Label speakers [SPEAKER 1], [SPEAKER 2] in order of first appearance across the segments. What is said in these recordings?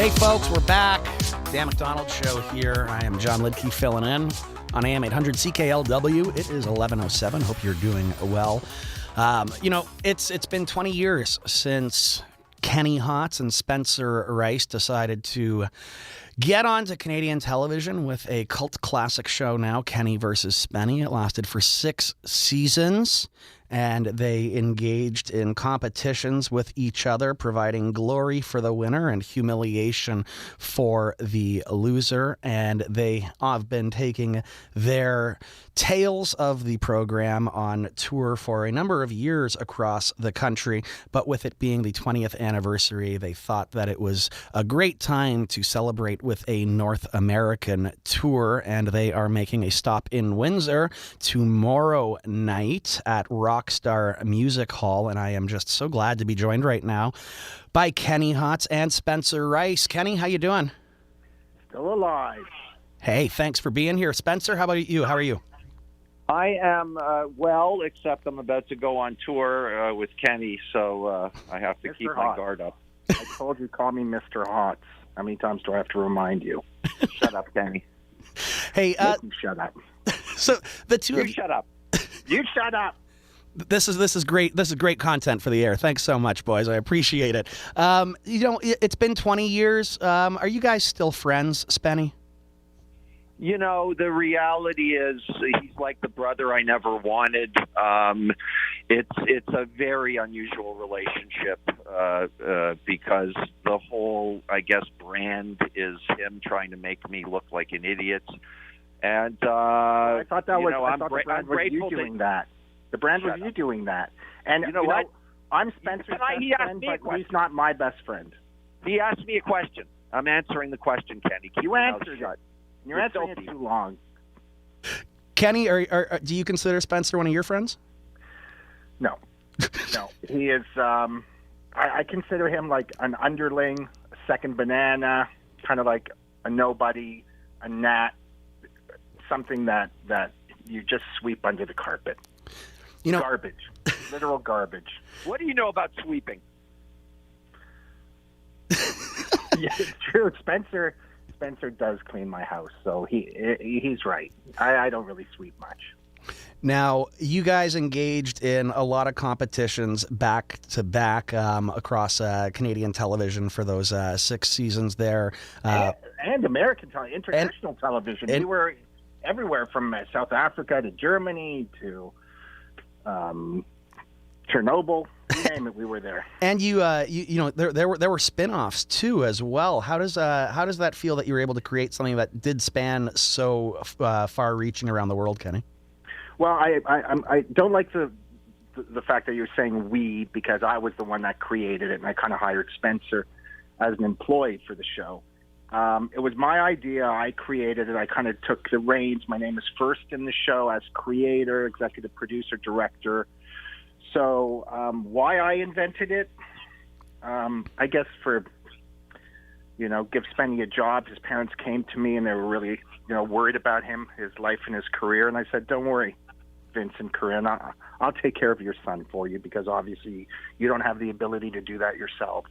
[SPEAKER 1] Hey folks, we're back. Dan McDonald Show here. I am Jon Liedtke filling in on AM800 CKLW. It is 11:07. Hope you're doing well. It's been 20 years since Kenny Hotz and Spencer Rice decided to get onto Canadian television with a cult classic show now, Kenny versus Spenny. It lasted for 6 seasons, and they engaged in competitions with each other, providing glory for the winner and humiliation for the loser. And they have been taking their tales of the program on tour for a number of years across the country. But with it being the 20th anniversary, they thought that it was a great time to celebrate with a North American tour. And they are making a stop in Windsor tomorrow night at Rockstar Music Hall. And I am just so glad to be joined right now by Kenny Hotz and Spencer Rice. Kenny, how you doing?
[SPEAKER 2] Still alive.
[SPEAKER 1] Hey, thanks for being here. Spencer, how about you? How are you?
[SPEAKER 2] I am well, except I'm about to go on tour with Kenny, so I have to keep my guard up. I told you, call me Mr. Hotz. How many times do I have to remind you? Shut up, Kenny.
[SPEAKER 1] Hey,
[SPEAKER 2] shut up.
[SPEAKER 1] So the two of
[SPEAKER 2] you shut up. You shut up.
[SPEAKER 1] This is great. This is great content for the air. Thanks so much, boys. I appreciate it. It's been 20 years. Are you guys still friends, Spenny?
[SPEAKER 2] You know, the reality is he's like the brother I never wanted. It's a very unusual relationship because the whole, I guess, brand is him trying to make me look like an idiot. And
[SPEAKER 3] I thought that was.
[SPEAKER 2] I'm
[SPEAKER 3] the brand was you doing that. The brand was you doing that. And
[SPEAKER 2] you know what?
[SPEAKER 3] I'm Spencer's best friend, but he's not my best friend.
[SPEAKER 2] He asked me a question. I'm answering the question, Kenny.
[SPEAKER 3] You answered it. You're answering it too long.
[SPEAKER 1] Kenny, do you consider Spencer one of your friends?
[SPEAKER 3] No. No. He is, I consider him like an underling, a second banana, kind of like a nobody, a gnat, something that you just sweep under the carpet. Garbage. Literal garbage.
[SPEAKER 2] What do you know about sweeping?
[SPEAKER 3] Yeah, it's true. Spencer does clean my house, so he's right. I don't really sweep much.
[SPEAKER 1] Now, you guys engaged in a lot of competitions back to back across Canadian television for those 6 seasons there.
[SPEAKER 3] And American international television. We were everywhere from South Africa to Germany to Chernobyl. You name it, we were there.
[SPEAKER 1] And there were spin-offs too as well. How does that feel that you were able to create something that did span so far-reaching around the world, Kenny?
[SPEAKER 3] Well, I don't like the fact that you're saying we, because I was the one that created it, and I kind of hired Spencer as an employee for the show. It was my idea. I created it. I kind of took the reins. My name is first in the show as creator, executive producer, director. So why I invented it, I guess for, give Spenny a job. His parents came to me and they were really, worried about him, his life and his career. And I said, don't worry, Vince and Corinne, I'll take care of your son for you, because obviously you don't have the ability to do that yourself.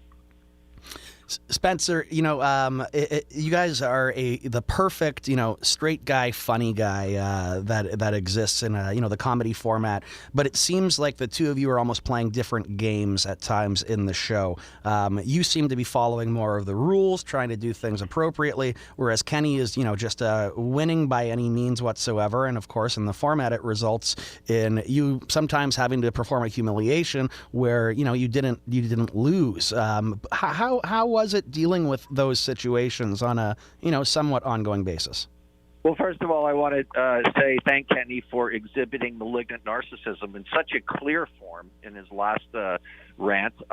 [SPEAKER 1] Spencer, you guys are the perfect, straight guy, funny guy that exists in the comedy format. But it seems like the two of you are almost playing different games at times in the show. You seem to be following more of the rules, trying to do things appropriately, whereas Kenny is, just winning by any means whatsoever. And of course, in the format, it results in you sometimes having to perform a humiliation where you didn't lose. How was it dealing with those situations on a somewhat ongoing basis?
[SPEAKER 2] Well, first of all, I want to say thank Kenny for exhibiting malignant narcissism in such a clear form in his last rant. It's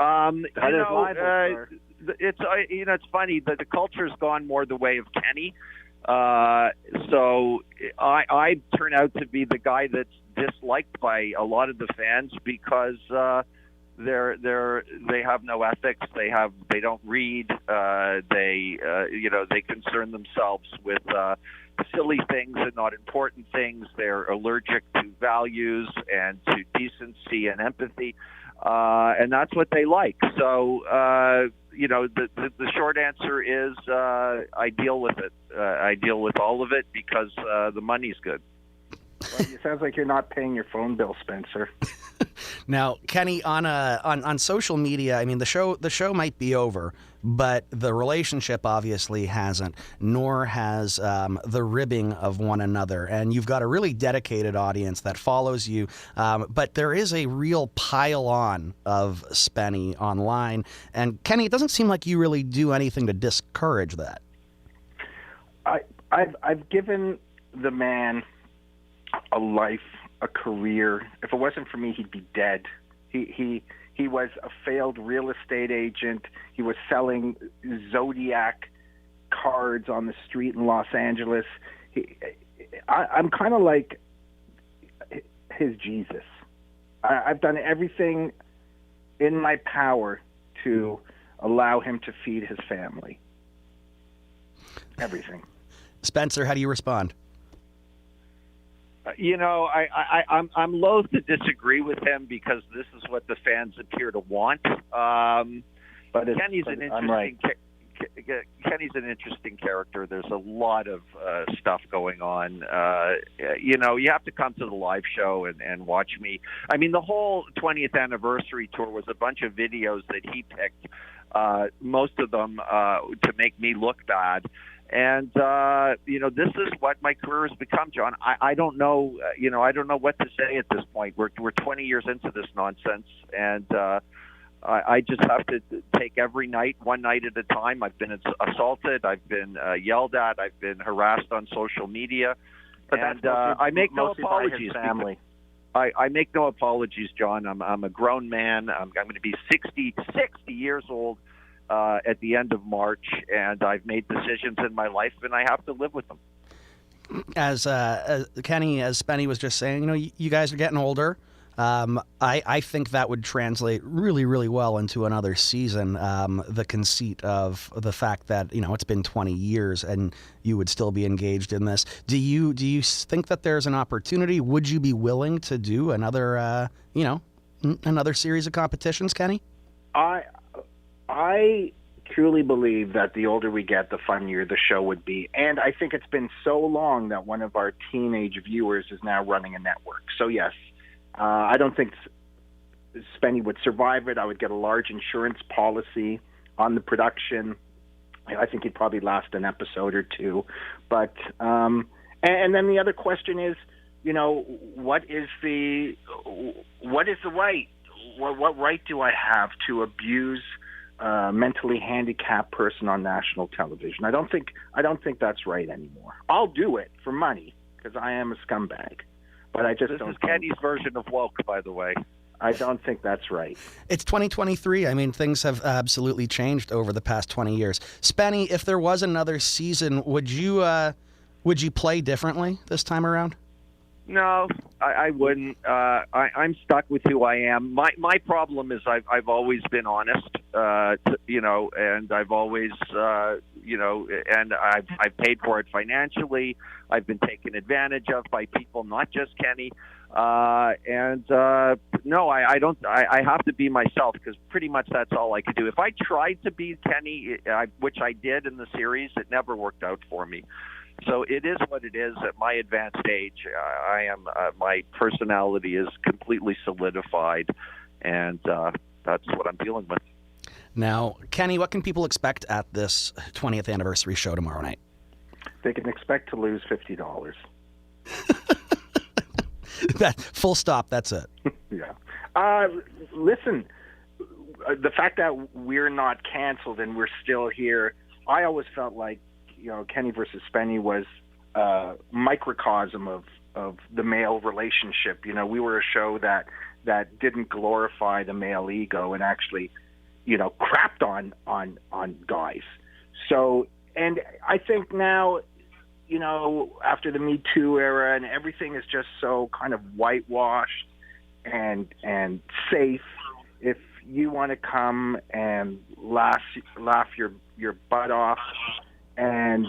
[SPEAKER 2] funny that the culture's gone more the way of Kenny. So I turn out to be the guy that's disliked by a lot of the fans because they have no ethics. They don't read. They concern themselves with silly things and not important things. They're allergic to values and to decency and empathy, and that's what they like. So the short answer is I deal with it. I deal with all of it because the money's good.
[SPEAKER 3] Well, it sounds like you're not paying your phone bill, Spencer.
[SPEAKER 1] Now, Kenny, on social media, I mean, the show might be over, but the relationship obviously hasn't, nor has the ribbing of one another. And you've got a really dedicated audience that follows you, but there is a real pile-on of Spenny online. And Kenny, it doesn't seem like you really do anything to discourage that.
[SPEAKER 3] I've given the man a life, a career. If it wasn't for me, he'd be dead. He was a failed real estate agent. He was selling Zodiac cards on the street in Los Angeles. I'm kind of like his Jesus. I've done everything in my power to allow him to feed his family. Everything.
[SPEAKER 1] Spencer, how do you respond?
[SPEAKER 2] I'm loath to disagree with him because this is what the fans appear to want. But Kenny's an interesting. Kenny's an interesting character. There's a lot of stuff going on. You have to come to the live show and watch me. I mean, the whole 20th anniversary tour was a bunch of videos that he picked, most of them to make me look bad. And, this is what my career has become, John. I don't know, I don't know what to say at this point. We're 20 years into this nonsense, and I just have to take every night, one night at a time. I've been assaulted. I've been yelled at. I've been harassed on social media. And I make no apologies.
[SPEAKER 3] Family.
[SPEAKER 2] I make no apologies, John. I'm a grown man. I'm going to be 60 years old at the end of March, and I've made decisions in my life, and I have to live with them.
[SPEAKER 1] As Kenny, as Spenny was just saying, you guys are getting older. I think that would translate really, really well into another season. The conceit of the fact that it's been 20 years and you would still be engaged in this. Do you think that there's an opportunity? Would you be willing to do another another series of competitions, Kenny?
[SPEAKER 3] I truly believe that the older we get, the funnier the show would be. And I think it's been so long that one of our teenage viewers is now running a network. So, yes, I don't think Spenny would survive it. I would get a large insurance policy on the production. I think he'd probably last an episode or two. But and then the other question is, what is the right? What right do I have to abuse mentally handicapped person on national television? I don't think that's right anymore. I'll do it for money because I am a scumbag, but I just
[SPEAKER 2] this
[SPEAKER 3] don't.
[SPEAKER 2] This is Kenny's version of woke, by the way.
[SPEAKER 3] I don't think that's right.
[SPEAKER 1] It's 2023. I mean, things have absolutely changed over the past 20 years. Spenny, if there was another season, would you play differently this time around?
[SPEAKER 2] No, I wouldn't. I'm stuck with who I am. My problem is I've always been honest, and I've always, and I've paid for it financially. I've been taken advantage of by people, not just Kenny. No, I don't. I have to be myself because pretty much that's all I could do. If I tried to be Kenny, which I did in the series, it never worked out for me. So it is what it is. At my advanced age, my personality is completely solidified, and that's what I'm dealing with.
[SPEAKER 1] Now, Kenny, what can people expect at this 20th anniversary show tomorrow night?
[SPEAKER 3] They can expect to lose $50.
[SPEAKER 1] That full stop. That's it.
[SPEAKER 3] Yeah. Listen, the fact that we're not canceled and we're still here, I always felt like Kenny versus Spenny was a microcosm of the male relationship. We were a show that didn't glorify the male ego and actually, crapped on guys. So, and I think now, after the Me Too era and everything is just so kind of whitewashed and safe, if you want to come and laugh your butt off and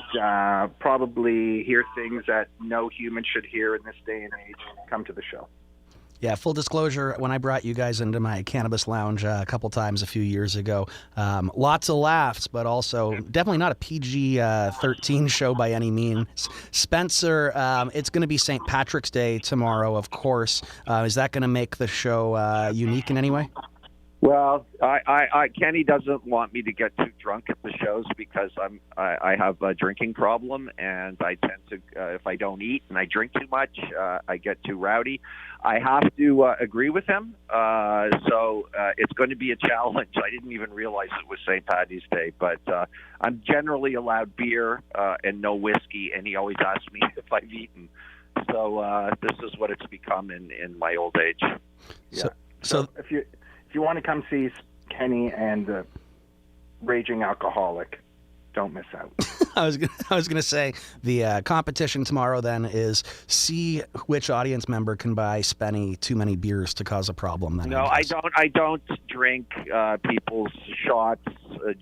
[SPEAKER 3] probably hear things that no human should hear in this day and age, come to the show.
[SPEAKER 1] Yeah, full disclosure, when I brought you guys into my cannabis lounge a couple times a few years ago, lots of laughs, but also definitely not a PG-13 show by any means. Spencer, it's going to be St. Patrick's Day tomorrow, of course. Is that going to make the show unique in any way?
[SPEAKER 2] Well, Kenny doesn't want me to get too drunk at the shows because I have a drinking problem, and I tend to, if I don't eat and I drink too much, I get too rowdy. I have to agree with him, so it's going to be a challenge. I didn't even realize it was St. Paddy's Day, but I'm generally allowed beer and no whiskey, and he always asks me if I've eaten. So this is what it's become in my old age.
[SPEAKER 3] Yeah. So if you want to come see Kenny and the Raging Alcoholic, don't miss out.
[SPEAKER 1] I was going to say the competition tomorrow then is see which audience member can buy Spenny too many beers to cause a problem. Then
[SPEAKER 2] no, I don't drink people's shots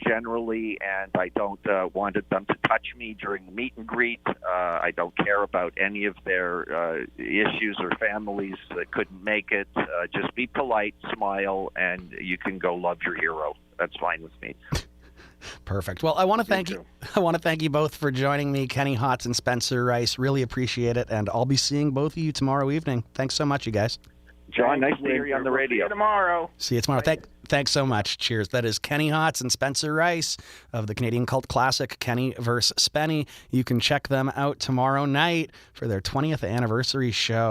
[SPEAKER 2] generally, and I don't want them to touch me during the meet and greet. I don't care about any of their issues or families that couldn't make it. Just be polite, smile, and you can go love your hero. That's fine with me.
[SPEAKER 1] Perfect. Well, I want to thank you. I want to thank you both for joining me, Kenny Hotz and Spencer Rice. Really appreciate it, and I'll be seeing both of you tomorrow evening. Thanks so much, you guys.
[SPEAKER 2] John, nice to hear you on the radio.
[SPEAKER 3] See you tomorrow.
[SPEAKER 1] See you tomorrow. Thanks so much. Cheers. That is Kenny Hotz and Spencer Rice of the Canadian cult classic Kenny vs. Spenny. You can check them out tomorrow night for their 20th anniversary show.